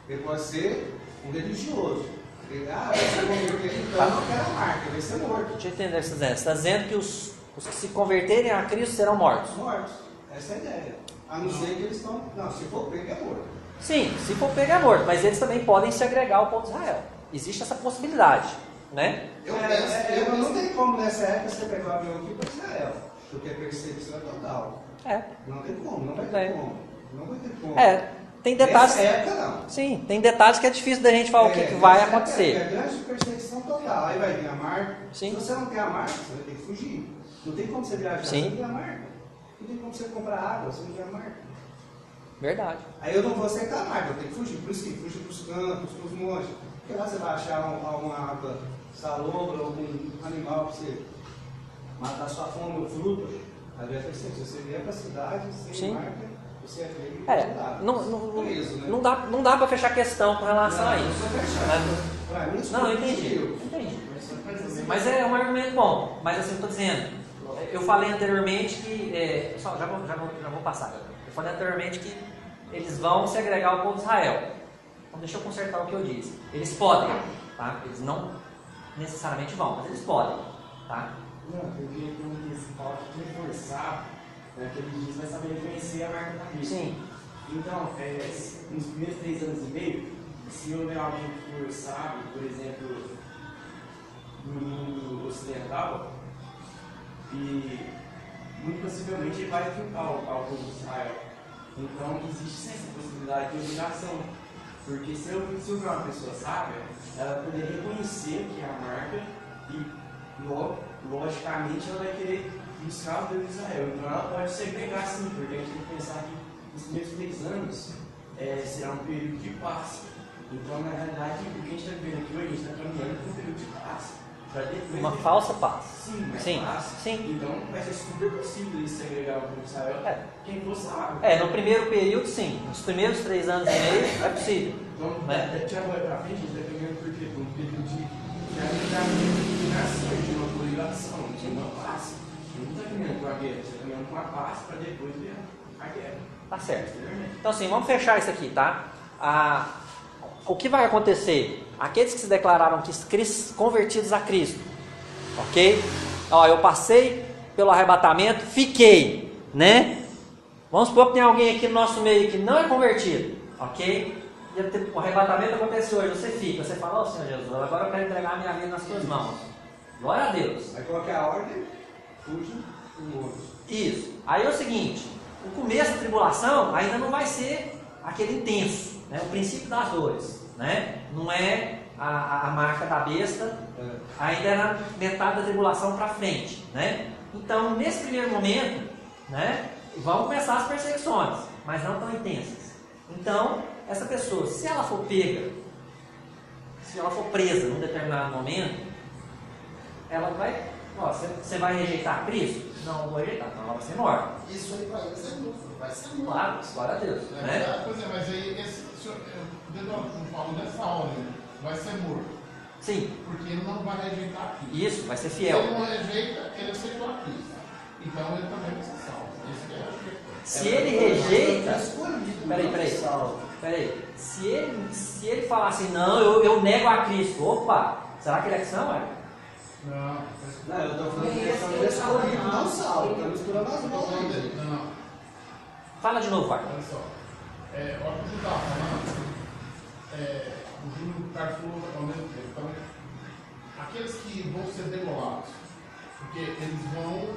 Ele pode ser um religioso. Ele, vai se converter, então não quero a marca, vai ser morto. Deixa eu entender o que você está dizendo. Você está dizendo que os que se converterem a Cristo serão mortos. Mortos. Essa é a ideia. A não ser que eles estão. Não, se for pego é morto. Sim, se for pegar morto, mas eles também podem se agregar ao povo de Israel. Existe essa possibilidade, né? Não tem como nessa época você pegar o avião aqui para Israel, porque a perseguição é total. Não tem como, não vai ter como. Não vai ter como. Tem detalhes. Nessa época não. Sim, tem detalhes que é difícil da gente falar o que vai acontecer. É grande perseguição total. Aí vai vir a marca. Sim. Se você não tem a marca, você vai ter que fugir. Não tem como você viajar sem ter a marca. Não tem como você comprar água sem ter a marca. Verdade. Aí eu não vou aceitar a marca, eu tenho que fugir. Por isso que fugir para os campos, para os montes. Porque lá você vai achar uma água salobra, algum animal para você matar sua fome ou fruta. Aí vai perseguir. Se você vier para a cidade sem marca, você é preso. Não dá para fechar questão com relação a isso. Para mim, isso não, entendi. Mas é um argumento bom. Mas assim, eu estou dizendo, eu falei anteriormente que. Já vou passar. Eu falei anteriormente que eles vão se agregar ao povo de Israel. Então deixa eu consertar o que eu disse. Eles podem, tá? Eles não necessariamente vão, mas eles podem, tá? Não, porque tem um principal de reforçar, que ele diz vai saber reconhecer a marca da Cristo. Sim. Então, nos primeiros 3 anos e meio, se houver alguém que for sábio, por exemplo, no mundo ocidental, e muito possivelmente ele vai enfrentar ao povo de Israel. Então, existe sim essa possibilidade de obrigação. Porque se eu for uma pessoa sábia, ela vai poder reconhecer que é a marca e, logicamente, ela vai querer buscar o Deus de Israel. Então, ela pode segregar sim, porque a gente tem que pensar que os primeiros 3 anos será um período de paz. Então, na realidade, o que a gente está vivendo aqui hoje, a gente está caminhando para um período de paz. Uma falsa paz. Sim. Então vai ser super possível isso segregar o povo de Israel. Quem for sabe. No primeiro período, sim. Nos primeiros 3 anos e meio é possível. Então, né? já vai pra frente, a gente está caminhando por quê? Por um período de realidade de nações, de uma coligação, de uma paz. A gente não está caminhando com a guerra, você está caminhando com a paz para depois ver a guerra. Tá certo. Então assim, vamos fechar isso aqui, tá? O que vai acontecer? Aqueles que se declararam convertidos a Cristo, ok? Ó, eu passei pelo arrebatamento, fiquei, né? Vamos supor que tem alguém aqui no nosso meio que não é convertido, ok? E o arrebatamento acontece hoje, você fica, você fala, ó Senhor Jesus, agora eu quero entregar a minha vida nas tuas mãos. Glória a Deus. Aí qual que é a ordem? Fuja com outros. Isso. Aí é o seguinte, o começo da tribulação ainda não vai ser aquele intenso, né? O princípio das dores, né? Não é a marca da besta, ainda é na metade da tribulação para frente, né? Então, nesse primeiro momento, né, vão começar as perseguições, mas não tão intensas. Então, essa pessoa, se ela for pega, se ela for presa num determinado momento, ela vai, ó, você vai rejeitar Cristo? Não vou rejeitar, então ela vai ser morta. Isso aí para eles é lucro, vai ser lucro. Claro, glória a Deus, né? Pois é, mas aí, dentro falou dessa ordem, vai ser morto. Sim, Porque ele não vai rejeitar Cristo. isso, vai ser Se fiel. ele não rejeita, ele aceitou a Cristo. Então ele também vai ser salvo. Isso que é a gente. Se ele rejeita, Peraí. peraí, se ele falar assim, não, eu nego a Cristo, opa, será que ele é cristão, ué? Não, Não, eu estou falando de questão de escolhido, não salvo. Está misturando as mãos aí. não. Fala de novo, vai. Olha só. Olha o que o Júlio estava falando. O Júlio Carlos falou ao mesmo tempo. Então, aqueles que vão ser degolados, porque eles vão.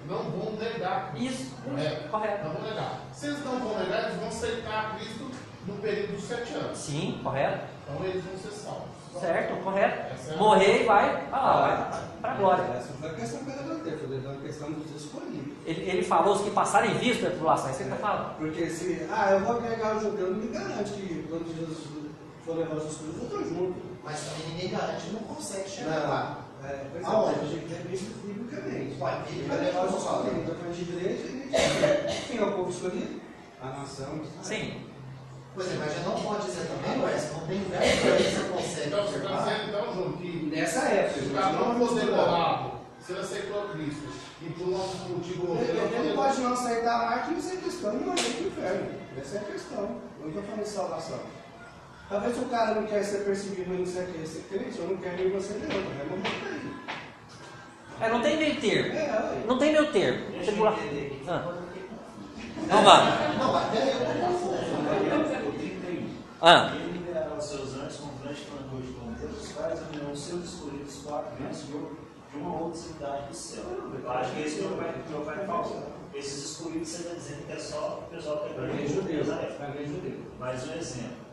Não vão negar. Isso, Correto? correto. Não vão negar. Se eles não vão negar, eles vão aceitar Cristo no período dos 7 anos. Sim, correto. Então eles vão ser salvos. Certo, correto. Essa é a- Morrer e vai para a glória. Essa foi a questão que eu levantei, foi a questão dos escolhidos. Ele falou os que passarem visto da tribulação, é isso que ele está falando. Porque se, eu vou agregar o judeu, não me garante que quando Jesus for levar os seus filhos, eu estou junto. Mas também ninguém garante, não consegue chegar lá. Pois Aonde? a gente tem visto biblicamente. Ué, Ele vai levar os seus filhos, então falando de igreja, quem é o povo escolhido? A nação. Sim. Pois é, mas já não pode dizer também, Wes, não tem verso para isso você consegue Então você está observar. dizendo, então, Júlio, que Nessa época, se o cara não for degolado, se ele aceitou Cristo e por um motivo ele pode não aceitar a marca e não ser cristão e morrer no inferno. Essa é a questão. Eu não estou falando de salvação. Talvez o cara não quer ser perseguido e não quer ser crente, ou não quer ir você não, vai morrer por aí. Não tem meio termo. Ué. Não tem meio termo. Deixa eu Tribula- entender aqui. Ah. Vamos lá. Não, até eu estou confuso. O 31. Ah. Ele liberará os seus anjos com grande clamor de trombeta, os quais unirão os seus escolhidos 4 vezes de uma outra cidade do céu. Eu acho que é isso que meu pai falou. Esses escolhidos você está dizendo que é só o pessoal que é Para mim, grande judeu. Israel. Para mim, judeu. Mais um exemplo.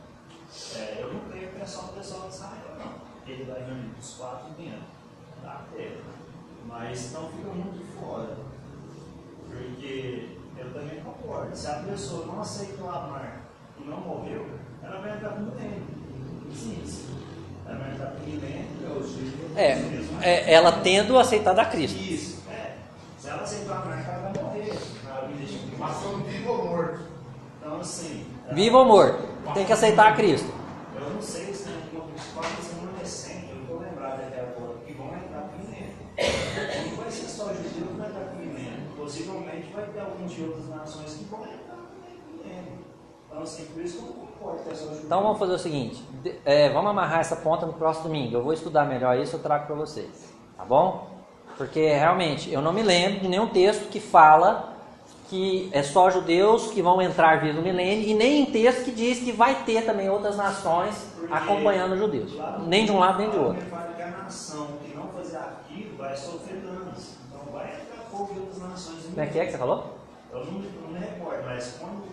Eu não creio que é só o pessoal de Israel, não. Ele vai reunir os 4 dentro da terra. Mas não fica muito de fora. Porque eu também concordo. Se a pessoa não aceitou a marca e não morreu, ela vai entrar no milênio. Sim. Ela vai entrar no milênio. Ela tendo aceitado a Cristo. Isso. Se ela aceitar a marca, ela vai morrer. Na vida de Cristo. passando vivo ou morto. Então, assim. Vivo ou morto, tem que aceitar a Cristo. Eu não sei se tem um esporte muito recente, eu estou lembrado até agora, que vão entrar para o milênio. Não vai ser só judeu que vai entrar para o milênio. Possivelmente vai ter alguns de outras nações que vão entrar no milênio. Então, assim, por isso que eu não concordo que é só judeu. Então vamos fazer o seguinte, vamos amarrar essa ponta no próximo domingo. Eu vou estudar melhor isso, eu trago para vocês, tá bom? Porque realmente eu não me lembro de nenhum texto que fala que é só judeus que vão entrar via no milênio, e nem em texto que diz que vai ter também outras nações acompanhando os judeus, nem de um lado nem de outro. Me fala que a nação que não fazer aquilo vai sofrer danos. Então vai entrar povo de outras nações. Como é que você falou? Eu não me recordo, mas quando.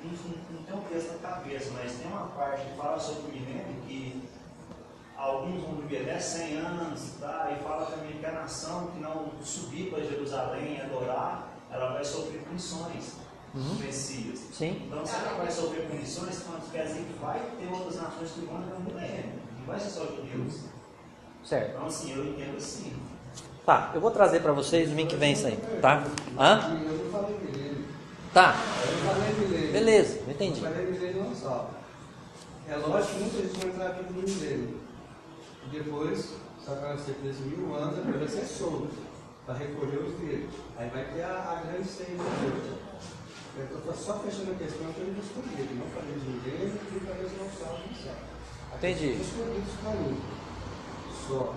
Não tem um texto na cabeça, mas tem uma parte que fala sobre o milênio que alguns vão viver até 100 anos, tá? E fala também que a nação que não subir para Jerusalém e adorar, ela vai sofrer punições do Messias. Sim. Então, se ela vai sofrer punições, quer dizer que vai ter outras nações que vão entrar no milênio. Não vai ser só judeus. Certo. Então, assim, eu entendo assim. Tá, eu vou trazer para vocês domingo que vem isso aí, tá? Hã? Eu não falei milênio. Tá, Eu não falei milênio. Beleza, não entendi. Mas ele milênio não salva. É lógico que muita gente vai entrar aqui no milênio. E depois, Satanás ter 13.000 anos, depois vai ser solto para recolher os dele. Aí vai ter a grande ceia de Deus. Eu estou só fechando a questão que ele escolhido. Não falei de milênio e falei de não salvo no céu. Entendi. Os escolhidos para mim. Só.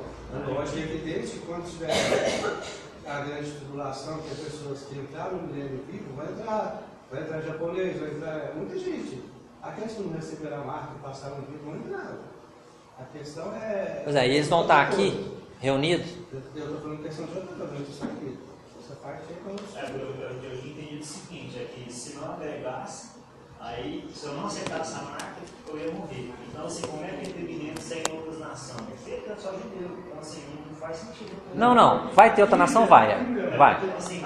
Lógico, é evidente que quando tiver a grande tribulação, que as pessoas que entraram no milênio vivo, vai entrar japonês, vai entrar muita gente. Aqueles que não receberam a marca e passaram vivo não entraram. A questão é. Pois é, e eles vão estar aqui, reunidos? Eu estou falando questão de outra coisa, isso aqui. Essa parte aí quando Eu entendi o seguinte, é que se não agregasse, aí se eu não aceitasse a marca, eu ia morrer. Então assim, como é que ele deveria ser em outras nações? Porque ele é só judeu, então assim, não faz sentido. Não, vai ter outra nação? Vai. Assim,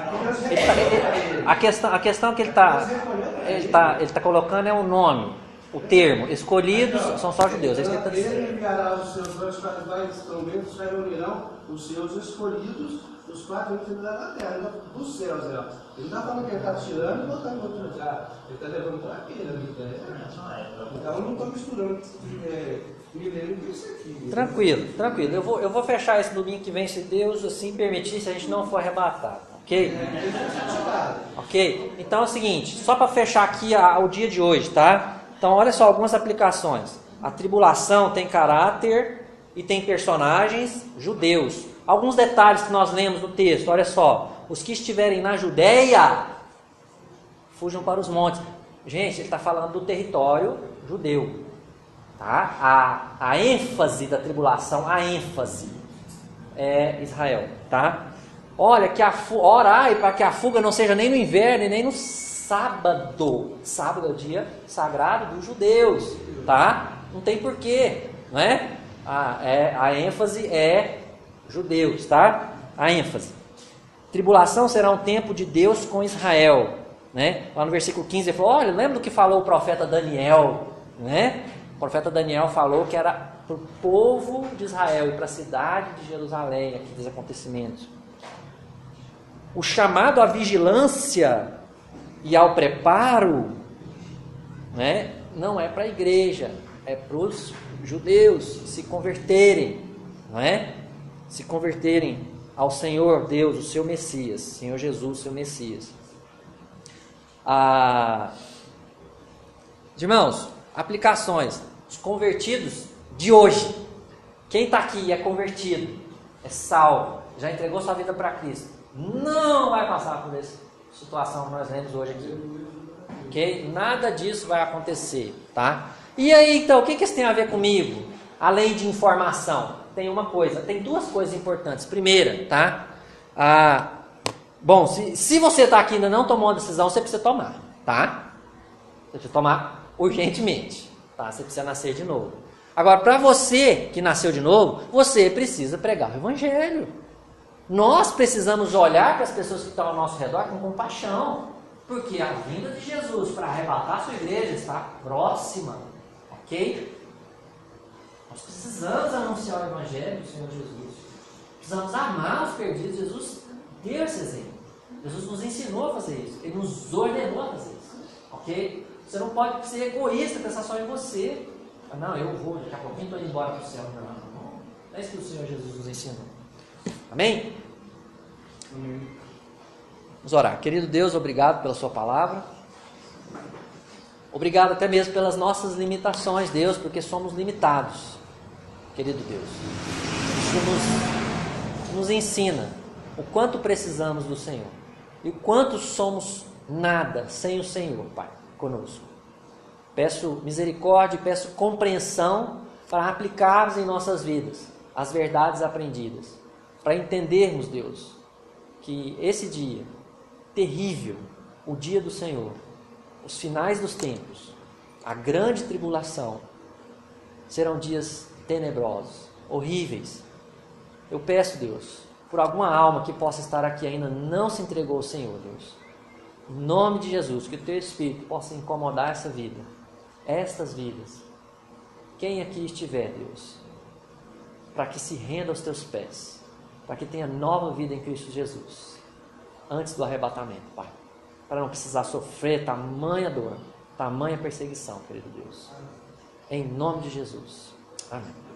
A questão que ele tá colocando é o nome, o termo. Escolhidos são só judeus. É isso que ele está dizendo. Ele enviará os seus dois carnais instrumentos, reunirão os seus escolhidos, os 4 últimos da terra, dos céus. Ele não está falando que ele está tirando e botando em outro lugar. Ele está levando para aqui, né? Então não estou misturando milênio com isso aqui. Tranquilo. Eu vou fechar esse domingo que vem, se Deus assim permitir, se a gente não for arrebatado. Ok? Ok? Então é o seguinte, só para fechar aqui o dia de hoje, tá? Então olha só algumas aplicações. A tribulação tem caráter e tem personagens judeus. Alguns detalhes que nós lemos no texto, olha só. Os que estiverem na Judéia, fujam para os montes. Gente, ele está falando do território judeu. Tá? A ênfase da tribulação, a ênfase é Israel. Tá? Olha, orai para que a fuga não seja nem no inverno e nem no sábado. Sábado é o dia sagrado dos judeus. Tá? Não tem porquê. Não é? A ênfase é judeus. Tá? A ênfase. Tribulação será um tempo de Deus com Israel. Né? Lá no versículo 15 ele falou, olha, lembra do que falou o profeta Daniel? Né? O profeta Daniel falou que era para o povo de Israel e para a cidade de Jerusalém aqueles acontecimentos. O chamado à vigilância e ao preparo, né, não é para a igreja, é para os judeus se converterem, não é? Se converterem ao Senhor Deus, o seu Messias, Senhor Jesus, seu Messias. Irmãos, aplicações. Os convertidos de hoje. Quem está aqui e é convertido, é salvo, já entregou sua vida para Cristo, não vai passar por essa situação que nós vemos hoje aqui. Ok? Nada disso vai acontecer. Tá? E aí, então, o que isso tem a ver comigo? Além de informação, tem duas coisas importantes. Primeira, tá? Bom, se você está aqui e ainda não tomou uma decisão, você precisa tomar, tá? Você precisa tomar urgentemente, tá? Você precisa nascer de novo. Agora, para você que nasceu de novo, você precisa pregar o Evangelho. Nós precisamos olhar para as pessoas que estão ao nosso redor com compaixão, porque a vinda de Jesus para arrebatar a sua igreja está próxima, ok? Nós precisamos anunciar o Evangelho do Senhor Jesus. Precisamos amar os perdidos. Jesus deu esse exemplo. Jesus nos ensinou a fazer isso. Ele nos ordenou a fazer isso. Ok? Você não pode ser egoísta, pensar só em você. Não, eu vou, daqui a pouquinho estou indo embora para o céu. Não é isso que o Senhor Jesus nos ensinou. Amém? Vamos orar. Querido Deus, obrigado pela sua palavra. Obrigado até mesmo pelas nossas limitações, Deus, porque somos limitados. Querido Deus, isso nos ensina o quanto precisamos do Senhor e o quanto somos nada sem o Senhor, Pai, conosco. Peço misericórdia e peço compreensão para aplicarmos em nossas vidas as verdades aprendidas, para entendermos, Deus, que esse dia terrível, o dia do Senhor, os finais dos tempos, a grande tribulação, serão dias tenebrosos, horríveis. Eu peço, Deus, por alguma alma que possa estar aqui ainda não se entregou ao Senhor, Deus. Em nome de Jesus, que o Teu Espírito possa incomodar essa vida, estas vidas. Quem aqui estiver, Deus, para que se renda aos Teus pés, para que tenha nova vida em Cristo Jesus, antes do arrebatamento, Pai. Para não precisar sofrer tamanha dor, Tamanha perseguição, querido Deus. Em nome de Jesus. Amém.